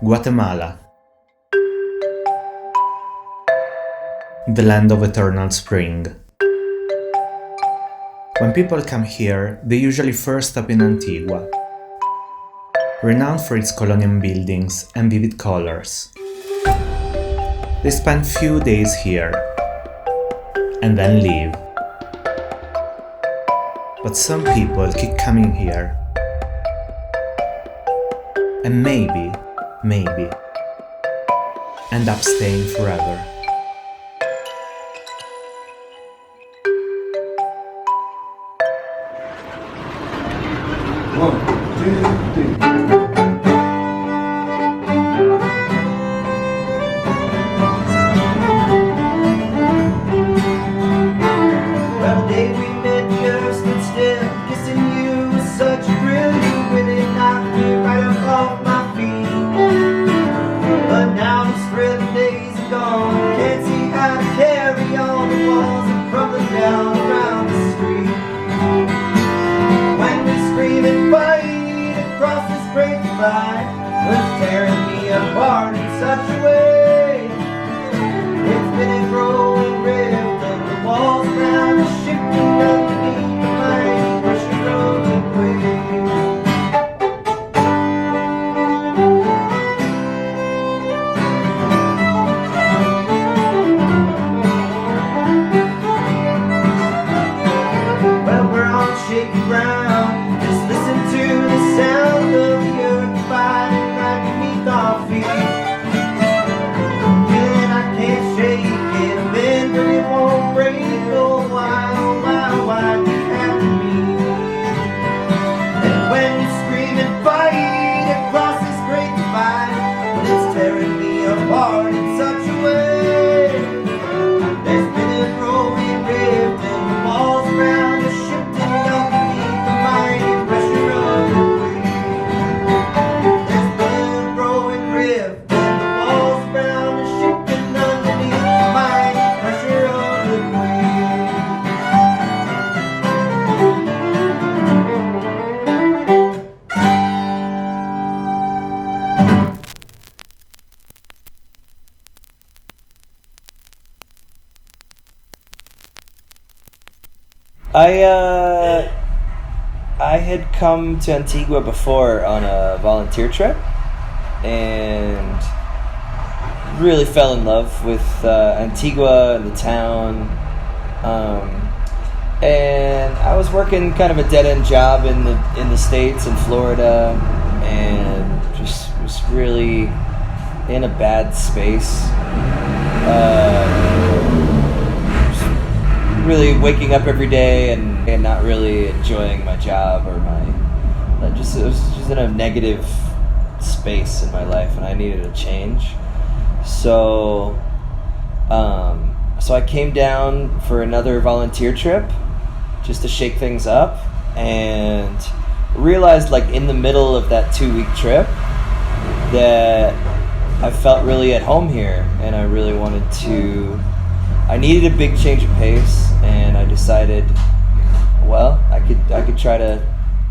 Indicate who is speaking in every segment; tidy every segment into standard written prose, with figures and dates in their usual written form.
Speaker 1: Guatemala, the land of eternal spring. When people come here, they usually first stop in Antigua, renowned for its colonial buildings and vivid colors. They spend few days here, and then leave. But some people keep coming here, and maybe, end up staying forever.
Speaker 2: One, two, three. Was tearing me apart in such a way. It's been a growing rift of the walls around the shifting underneath the mighty pressure of the wave. Well, we're on shaky ground. Just listen to the sound of the earth beneath our feet. Feeling I can't shake it, a bend but it won't break. Oh why do you have to be? And when you scream and fight across this great divide, it's tearing me apart in such a way. There's been a growing rift and the walls around are shifting underneath the mighty pressure of the wave.
Speaker 3: I had come to Antigua before on a volunteer trip and really fell in love with Antigua and the town. And I was working kind of a dead-end job in the States, in Florida, and just was really in a bad space. Really waking up every day and not really enjoying my job or it was just in a negative space in my life, and I needed a change. So I came down for another volunteer trip just to shake things up, and realized like in the middle of that 2-week trip that I felt really at home here, and I really I needed a big change of pace, and I decided, well, I could try to,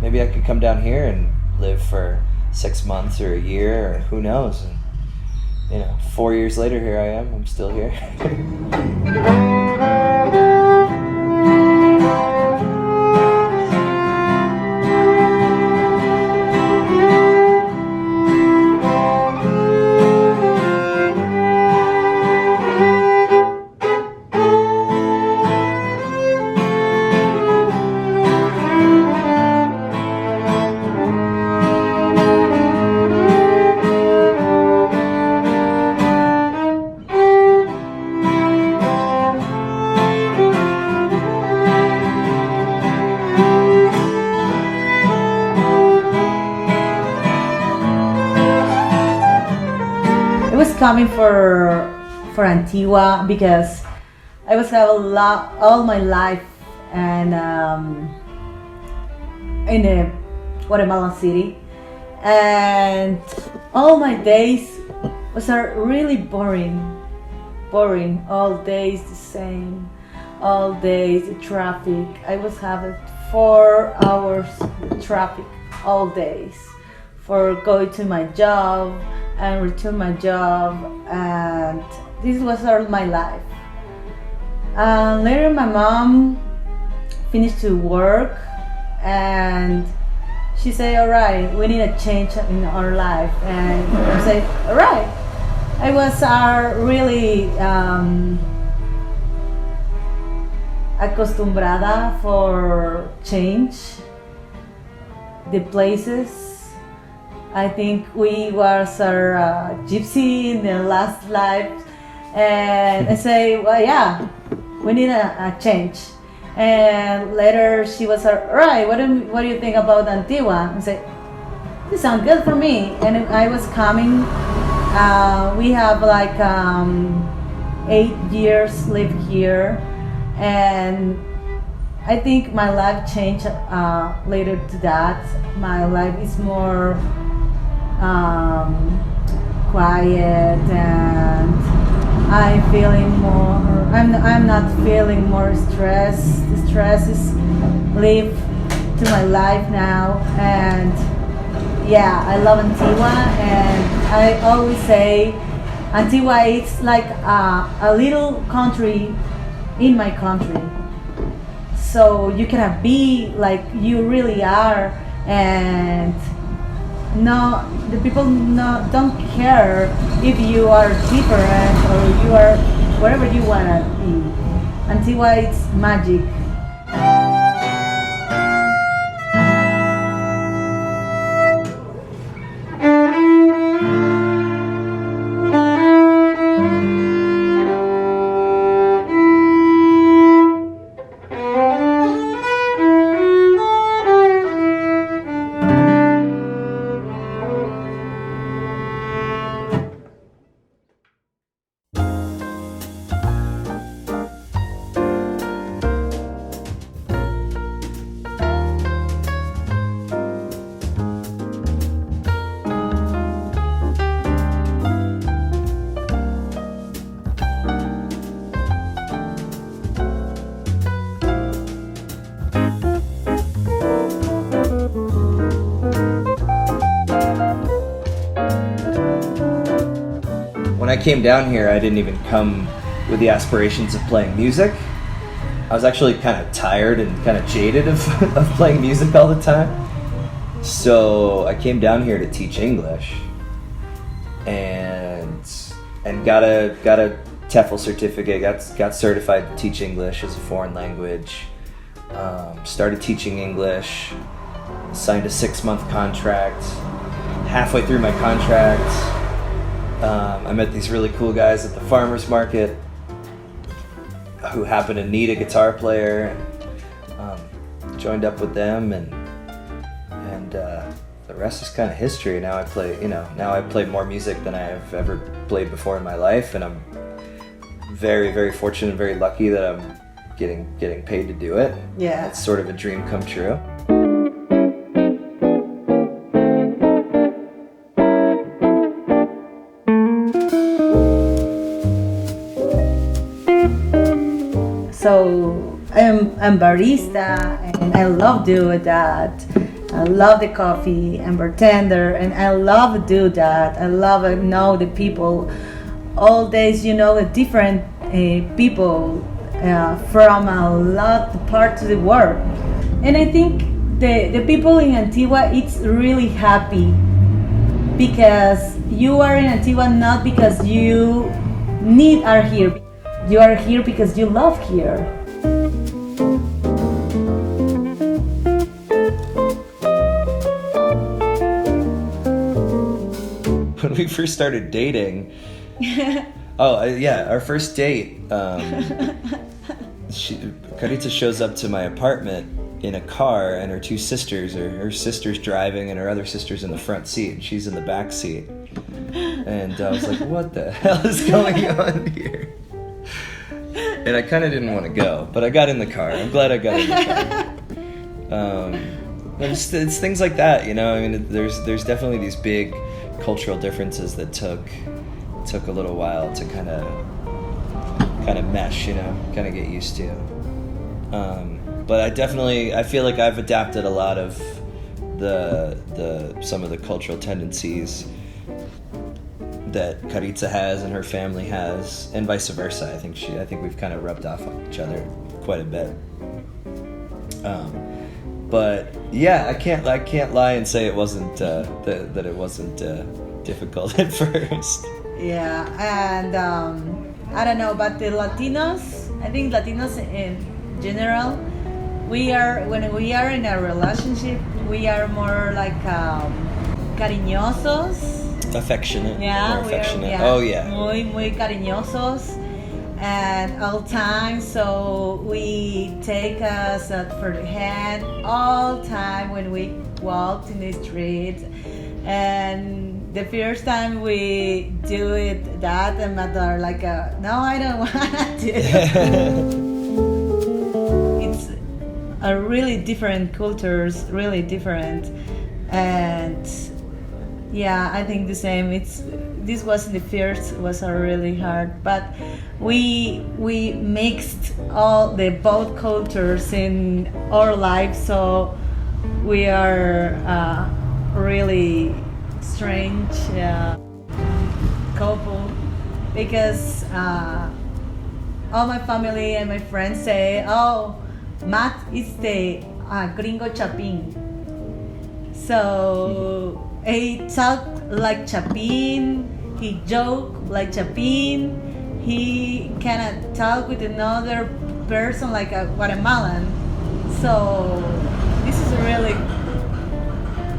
Speaker 3: maybe I could come down here and live for 6 months or a year, or who knows. And 4 years later, here I am. I'm still here.
Speaker 4: Coming for Antigua because I was all my life and in Guatemala City, and all my days was really boring. All days the same, all days the traffic. I was having 4 hours traffic all days for going to my job, and returned my job, and this was all my life. Later, my mom finished to work, and she said, "All right, we need a change in our life." And I said, "All right." I was really acostumbrada for change, the places. I think we was our gypsy in the last life, and I say, well, yeah, we need a change. And later she was right. What do you think about Antigua? I say, this sounds good for me. And I was coming. We have like 8 years live here, and I think my life changed later to that. My life is more quiet, and I'm feeling more. I'm not feeling more stress. The stress is leave to my life now, and yeah, I love Antigua, and I always say Antigua is like a little country in my country. So you can be like you really are, and the people don't care if you are different or you are wherever you wanna be. Antigua is magic.
Speaker 3: When I came down here, I didn't even come with the aspirations of playing music. I was actually kind of tired and kind of jaded of playing music all the time. So I came down here to teach English, and got a TEFL certificate. Got certified to teach English as a foreign language. Started teaching English. Signed a 6-month contract. Halfway through my contract, I met these really cool guys at the farmers market who happened to need a guitar player. Joined up with them, and the rest is kind of history. Now I play more music than I have ever played before in my life, and I'm very, very fortunate and very lucky that I'm getting paid to do it.
Speaker 4: Yeah,
Speaker 3: it's sort of a dream come true.
Speaker 4: So I'm barista, and I love doing that. I love the coffee and bartender, and I love do that. I love know the people. All days, the different people from a lot of parts of the world, and I think the people in Antigua, it's really happy because you are in Antigua not because you are here. You are here because you love here.
Speaker 3: When we first started dating, our first date, Karitza shows up to my apartment in a car, and her two sisters, or her sister's driving and her other sister's in the front seat, and she's in the back seat. And I was like, what the hell is going on here? And I kind of didn't want to go, but I got in the car. I'm glad I got in the car. But it's things like that, I mean, there's definitely these big cultural differences that took a little while to kind of mesh, kind of get used to. But I feel like I've adapted a lot of some of the cultural tendencies that Karitza has and her family has, and vice versa. I think we've kind of rubbed off on each other quite a bit. But yeah, I can't lie and say it wasn't that it wasn't difficult at first.
Speaker 4: Yeah, and I don't know, but the Latinos, I think Latinos in general, when we are in a relationship, we are more like cariñosos.
Speaker 3: Affectionate.
Speaker 4: Yeah,
Speaker 3: more affectionate.
Speaker 4: We are,
Speaker 3: Oh yeah.
Speaker 4: Muy cariñosos, and all time. So we take us for the hand all time when we walked in the street. And the first time we do it, that and mother like, no, I don't want to. It's a really different cultures, really different, and yeah, I think the same. This was the first was really hard, but we mixed all the both cultures in our lives, so we are really strange couple, because all my family and my friends say, "Oh, Matt is the gringo chapín." So he talked like chapín, he joked like chapín, he cannot talk with another person like a Guatemalan. So this is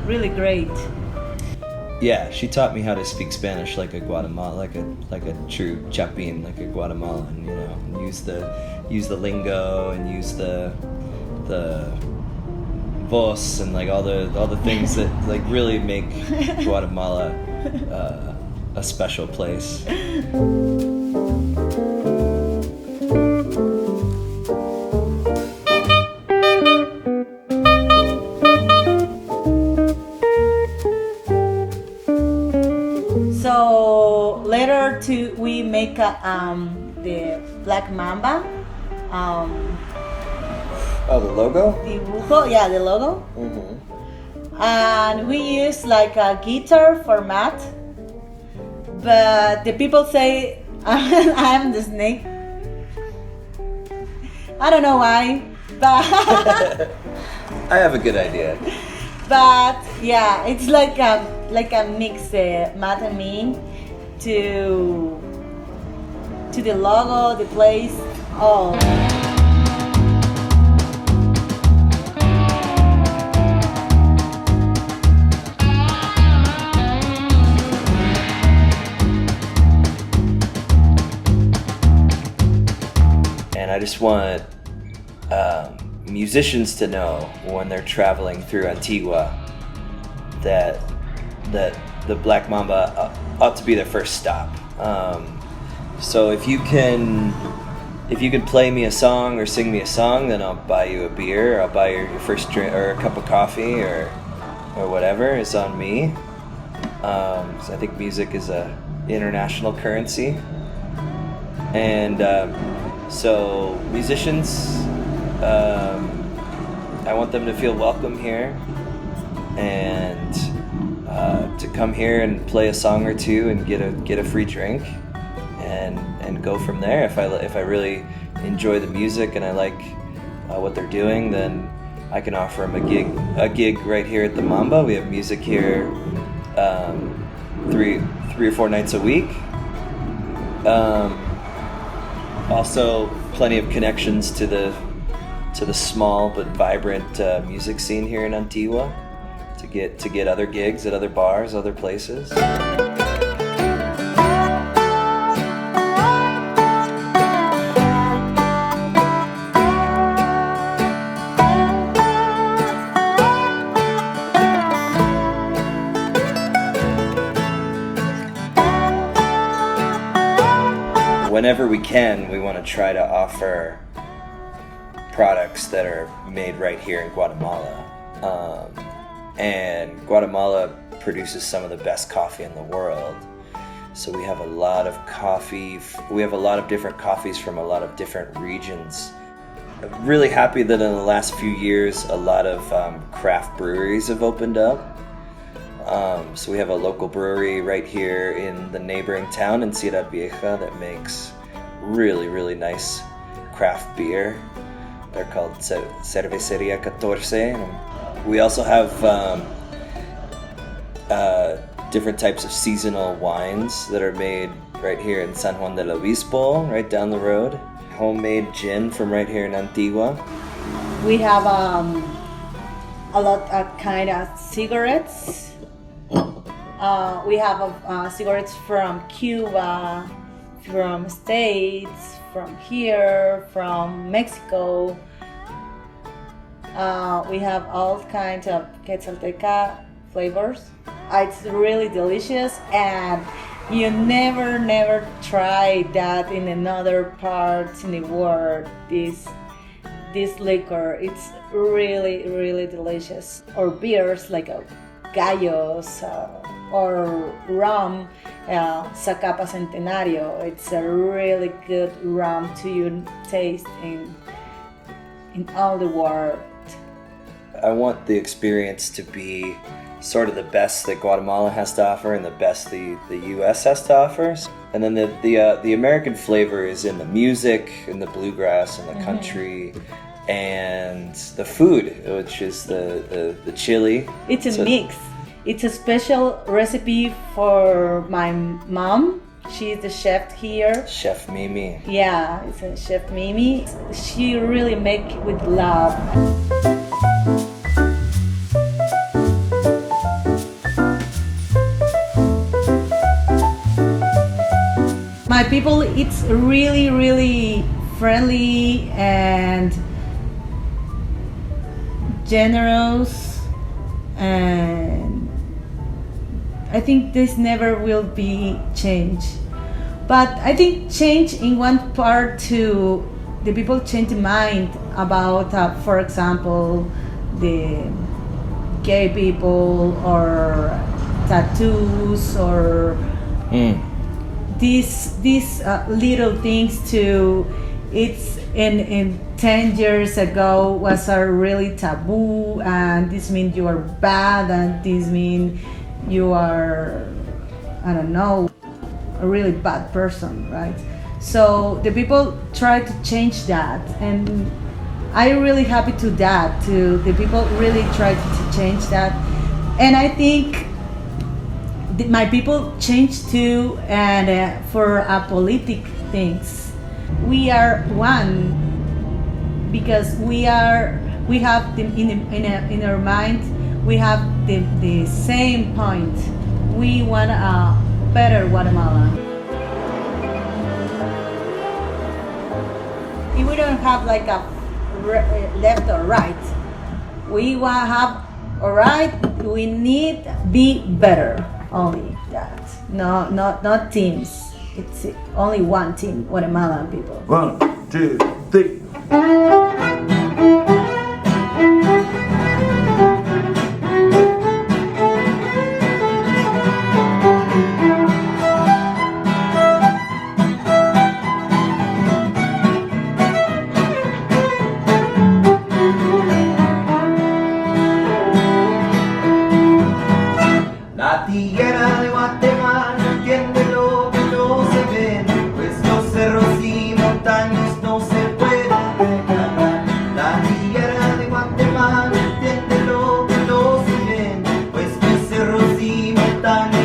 Speaker 4: really great.
Speaker 3: Yeah, she taught me how to speak Spanish like a Guatemala, like a true chapín, like a Guatemalan. You know, and use the lingo and use the voz and like all the things that like really make Guatemala a special place.
Speaker 4: So later we make the Black Mamba.
Speaker 3: Oh, the logo?
Speaker 4: The logo.
Speaker 3: Mm-hmm.
Speaker 4: And we use like a guitar format, but the people say I'm the snake. I don't know why, but
Speaker 3: I have a good idea.
Speaker 4: but yeah, it's like a mix, Matt and me, to the logo, the place, all.
Speaker 3: And I just want musicians to know when they're traveling through Antigua that the Black Mamba ought to be their first stop. So if you can play me a song or sing me a song, then I'll buy you a beer. I'll buy your first drink or a cup of coffee or whatever is on me. So I think music is a international currency, and so musicians, I want them to feel welcome here, and to come here and play a song or two and get a free drink, and go from there. If I really enjoy the music and I like what they're doing, then I can offer them a gig right here at the Mamba. We have music here 3 or 4 nights a week. Also, plenty of connections to the small but vibrant music scene here in Antigua to get other gigs at other bars, other places. Whenever we can, we want to try to offer products that are made right here in Guatemala. And Guatemala produces some of the best coffee in the world. So we have a lot of coffee. We have a lot of different coffees from a lot of different regions. I'm really happy that in the last few years, a lot of craft breweries have opened up. So we have a local brewery right here in the neighboring town in Ciudad Vieja that makes really, really nice craft beer. They're called Cerveceria 14. We also have different types of seasonal wines that are made right here in San Juan del Obispo, right down the road. Homemade gin from right here in Antigua.
Speaker 4: We have a lot of kind of cigarettes. We have cigarettes from Cuba, from States, from here, from Mexico. We have all kinds of Quetzalteca flavors. It's really delicious, and you never try that in another part in the world. This liquor, it's really delicious. Or beers like gallos or rum, Zacapa Centenario. It's a really good rum to taste in all the world.
Speaker 3: I want the experience to be sort of the best that Guatemala has to offer and the best the U.S. has to offer. And then the American flavor is in the music, in the bluegrass, and the country, and the food, which is the chili.
Speaker 4: It's a mix. It's a special recipe for my mom. She's the chef here.
Speaker 3: Chef Mimi.
Speaker 4: Yeah, it's a Chef Mimi. She really make with love. My people, it's really friendly and generous, and I think this never will be changed. But I think change in one part to the people change mind about, for example, the gay people or tattoos or these little things too. It's in 10 years ago was a really taboo, and this means you are bad, and this means you are, I don't know, a really bad person, right? So the people try to change that, and I'm really happy to that too. The people really try to change that, and I think my people change too, and for politic things, we are one because we have in our mind we have the same point. We want a better Guatemala. We don't have like a left or right. We want to have all right. We need be better. Only that. No, not teams. It's only one team, Guatemalan people.
Speaker 2: 1, 2, 3. La tierra de Guatemala entiende lo que no se ve, pues los cerros y montañas no se pueden regalar. La tierra de Guatemala entiende lo que no se ve, pues los cerros y montañas